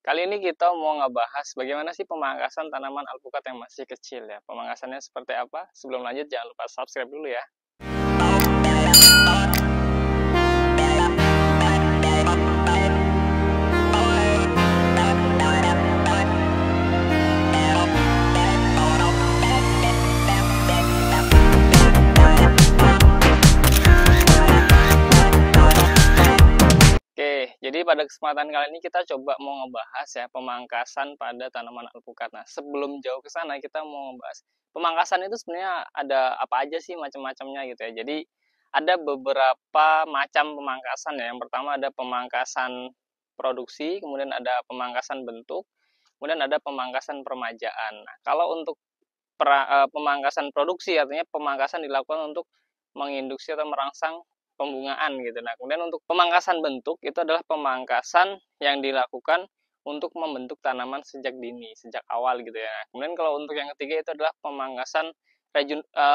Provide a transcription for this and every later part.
Kali ini kita mau ngebahas bagaimana sih pemangkasan tanaman alpukat yang masih kecil ya. Pemangkasannya seperti apa? Sebelum lanjut jangan lupa subscribe dulu ya. Oke, jadi pada kesempatan kali ini kita coba mau ngebahas ya pemangkasan pada tanaman alpukat. Nah, sebelum jauh ke sana kita mau ngebahas pemangkasan itu sebenarnya ada apa aja sih macam-macamnya gitu ya. Jadi ada beberapa macam pemangkasan ya. Yang pertama ada pemangkasan produksi, kemudian ada pemangkasan bentuk, kemudian ada pemangkasan permajaan. Nah, kalau untuk pemangkasan produksi artinya pemangkasan dilakukan untuk menginduksi atau merangsang pembungaan gitu. Nah, kemudian untuk pemangkasan bentuk itu adalah pemangkasan yang dilakukan untuk membentuk tanaman sejak dini, sejak awal gitu ya. Nah, kemudian kalau untuk yang ketiga itu adalah pemangkasan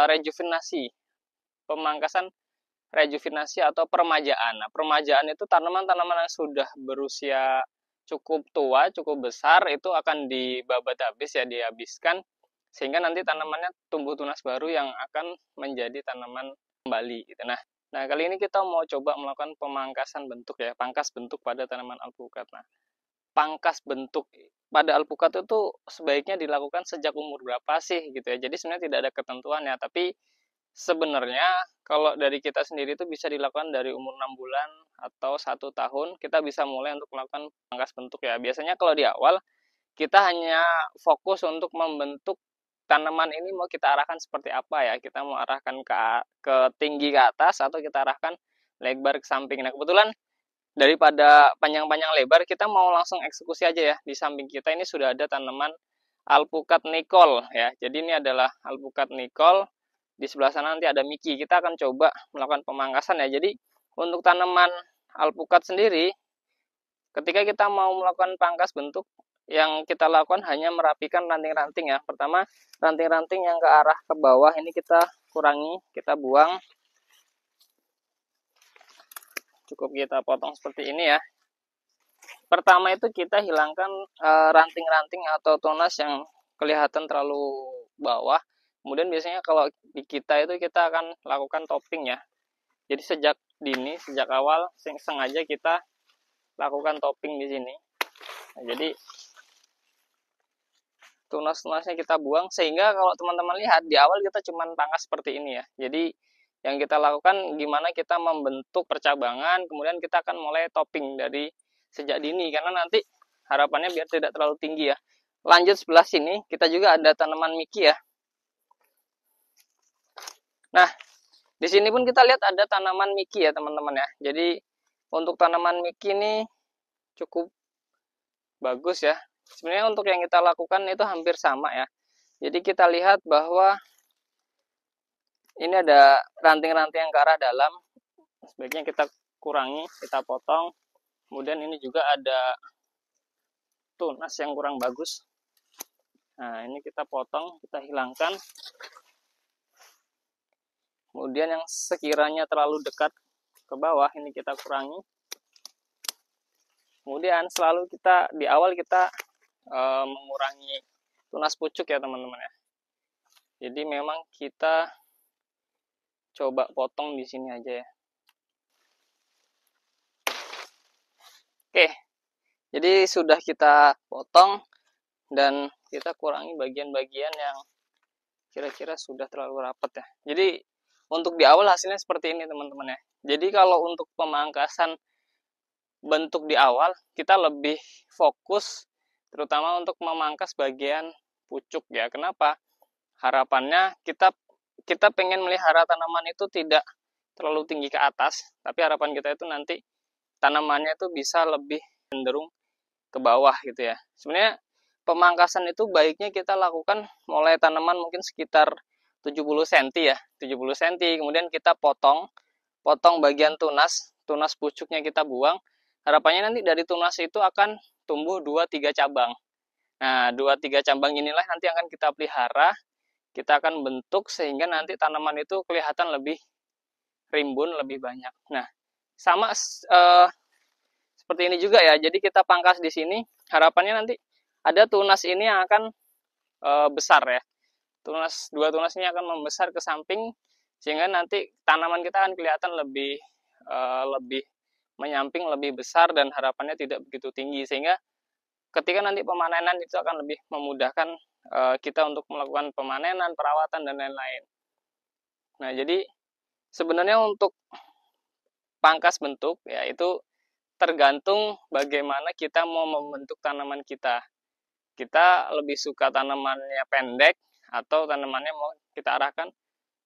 rejuvenasi. Pemangkasan rejuvenasi atau permajaan. Nah, permajaan itu tanaman-tanaman yang sudah berusia cukup tua, cukup besar itu akan dibabat habis ya, dihabiskan sehingga nanti tanamannya tumbuh tunas baru yang akan menjadi tanaman kembali gitu. Nah, kali ini kita mau coba melakukan pemangkasan bentuk ya, pangkas bentuk pada tanaman alpukat. Nah, pangkas bentuk pada alpukat itu sebaiknya dilakukan sejak umur berapa sih gitu ya. Jadi sebenarnya tidak ada ketentuannya, tapi sebenarnya kalau dari kita sendiri itu bisa dilakukan dari umur 6 bulan atau 1 tahun, kita bisa mulai untuk melakukan pangkas bentuk ya. Biasanya kalau di awal kita hanya fokus untuk membentuk tanaman ini mau kita arahkan seperti apa ya, kita mau arahkan ke tinggi ke atas atau kita arahkan lebar ke samping. Nah, kebetulan daripada panjang-panjang lebar kita mau langsung eksekusi aja ya. Di samping kita ini sudah ada tanaman alpukat nikol ya. Jadi ini adalah alpukat nikol, di sebelah sana nanti ada Miki. Kita akan coba melakukan pemangkasan ya. Jadi untuk tanaman alpukat sendiri ketika kita mau melakukan pangkas bentuk, yang kita lakukan hanya merapikan ranting-ranting ya. Pertama, ranting-ranting yang ke arah ke bawah ini kita kurangi, kita buang. Cukup kita potong seperti ini ya. Pertama itu kita hilangkan ranting-ranting atau tunas yang kelihatan terlalu bawah. Kemudian biasanya kalau di kita itu kita akan lakukan topping ya. Jadi sejak dini, sejak awal sengaja kita lakukan topping di sini. Nah, jadi tunas-tunasnya kita buang sehingga kalau teman-teman lihat di awal kita cuma pangkas seperti ini ya. Jadi yang kita lakukan gimana kita membentuk percabangan, kemudian kita akan mulai topping dari sejak dini karena nanti harapannya biar tidak terlalu tinggi ya. Lanjut sebelah sini kita juga ada tanaman Miki ya. Nah, di sini pun kita lihat ada tanaman Miki ya teman-teman ya. Jadi untuk tanaman Miki ini cukup bagus ya. Sebenarnya untuk yang kita lakukan itu hampir sama ya. Jadi kita lihat bahwa ini ada ranting-ranting yang ke arah dalam. Sebaiknya kita kurangi, kita potong. Kemudian ini juga ada tunas yang kurang bagus. Nah, ini kita potong, kita hilangkan. Kemudian yang sekiranya terlalu dekat ke bawah, ini kita kurangi. Kemudian selalu kita, di awal kita mengurangi tunas pucuk ya teman-teman ya. Jadi memang kita coba potong di sini aja ya. Oke, jadi sudah kita potong dan kita kurangi bagian-bagian yang kira-kira sudah terlalu rapat ya. Jadi untuk di awal hasilnya seperti ini teman-teman ya. Jadi kalau untuk pemangkasan bentuk di awal kita lebih fokus terutama untuk memangkas bagian pucuk ya. Kenapa? Harapannya kita pengen melihara tanaman itu tidak terlalu tinggi ke atas, tapi harapan kita itu nanti tanamannya itu bisa lebih cenderung ke bawah gitu ya. Sebenarnya pemangkasan itu baiknya kita lakukan mulai tanaman mungkin sekitar 70 cm ya, 70 cm, kemudian kita potong bagian tunas pucuknya kita buang. Harapannya nanti dari tunas itu akan tumbuh 2-3 cabang. Nah, 2-3 cabang inilah nanti akan kita pelihara, kita akan bentuk sehingga nanti tanaman itu kelihatan lebih rimbun, lebih banyak. Nah, sama seperti ini juga ya. Jadi kita pangkas di sini, harapannya nanti ada tunas ini yang akan besar ya. Dua tunas ini akan membesar ke samping, sehingga nanti tanaman kita akan kelihatan lebih menyamping, lebih besar, dan harapannya tidak begitu tinggi, sehingga ketika nanti pemanenan itu akan lebih memudahkan kita untuk melakukan pemanenan, perawatan, dan lain-lain. Nah, jadi sebenarnya untuk pangkas bentuk ya itu tergantung bagaimana kita mau membentuk tanaman kita. Kita lebih suka tanamannya pendek atau tanamannya mau kita arahkan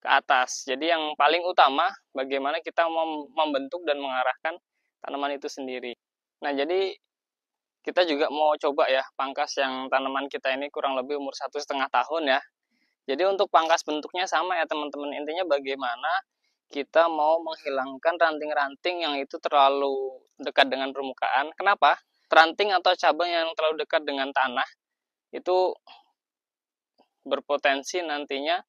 ke atas. Jadi yang paling utama bagaimana kita mau membentuk dan mengarahkan tanaman itu sendiri. Nah, jadi kita juga mau coba ya pangkas yang tanaman kita ini kurang lebih umur 1,5 tahun ya. Jadi untuk pangkas bentuknya sama ya teman-teman. Intinya bagaimana kita mau menghilangkan ranting-ranting yang itu terlalu dekat dengan permukaan. Kenapa? Ranting atau cabang yang terlalu dekat dengan tanah itu berpotensi nantinya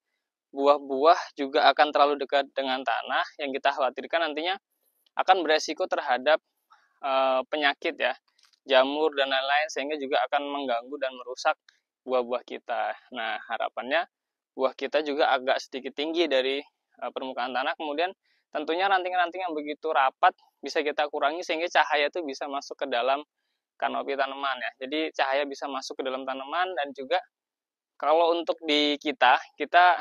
buah-buah juga akan terlalu dekat dengan tanah, yang kita khawatirkan nantinya akan beresiko terhadap penyakit ya, jamur dan lain-lain, sehingga juga akan mengganggu dan merusak buah-buah kita. Nah, harapannya buah kita juga agak sedikit tinggi dari permukaan tanah, kemudian tentunya ranting-ranting yang begitu rapat bisa kita kurangi sehingga cahaya itu bisa masuk ke dalam kanopi tanaman ya. Jadi cahaya bisa masuk ke dalam tanaman, dan juga kalau untuk di kita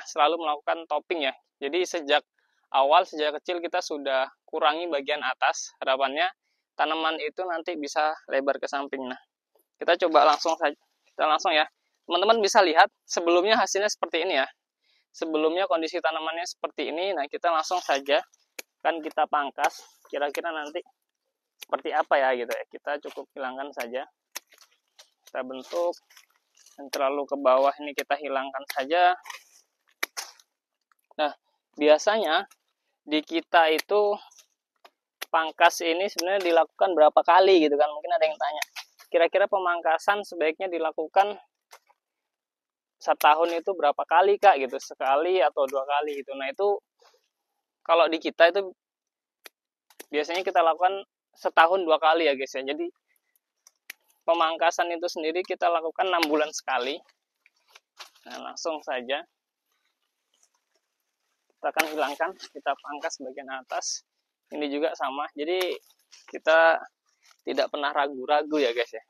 selalu melakukan topping ya. Jadi sejak kecil kita sudah kurangi bagian atas, harapannya tanaman itu nanti bisa lebar ke samping. Nah, kita coba langsung ya. Teman-teman bisa lihat sebelumnya hasilnya seperti ini ya. Sebelumnya kondisi tanamannya seperti ini. Nah, kita langsung saja kan kita pangkas. Kira-kira nanti seperti apa ya gitu ya. Kita cukup hilangkan saja. Kita bentuk. Dan terlalu ke bawah ini kita hilangkan saja. Nah, biasanya di kita itu pangkas ini sebenarnya dilakukan berapa kali gitu kan, mungkin ada yang tanya kira-kira pemangkasan sebaiknya dilakukan setahun itu berapa kali kak gitu, sekali atau 2 kali gitu. Nah, itu kalau di kita itu biasanya kita lakukan setahun 2 kali ya guys ya. Jadi pemangkasan itu sendiri kita lakukan 6 bulan sekali. Nah, langsung saja kita akan hilangkan, kita pangkas bagian atas. Ini juga sama, jadi kita tidak pernah ragu-ragu ya guys ya.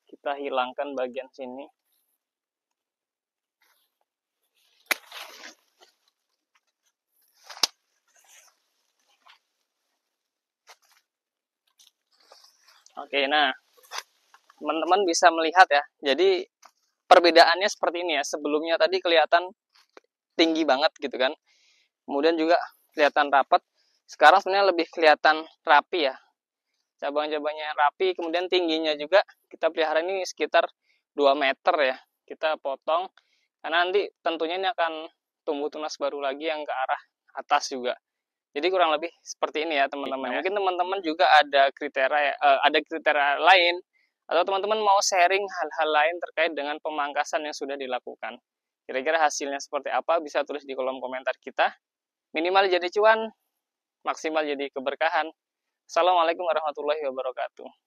Kita hilangkan bagian sini. Oke, nah teman-teman bisa melihat ya. Jadi perbedaannya seperti ini ya. Sebelumnya tadi kelihatan tinggi banget gitu kan. Kemudian juga kelihatan rapat. Sekarang sebenarnya lebih kelihatan rapi ya. Cabang-cabangnya rapi, kemudian tingginya juga kita pelihara ini sekitar 2 meter ya. Kita potong karena nanti tentunya ini akan tumbuh tunas baru lagi yang ke arah atas juga. Jadi kurang lebih seperti ini ya teman-teman. Nah, mungkin teman-teman juga ada kriteria lain, atau teman-teman mau sharing hal-hal lain terkait dengan pemangkasan yang sudah dilakukan. Kira-kira hasilnya seperti apa, bisa tulis di kolom komentar kita. Minimal jadi cuan, maksimal jadi keberkahan. Assalamualaikum warahmatullahi wabarakatuh.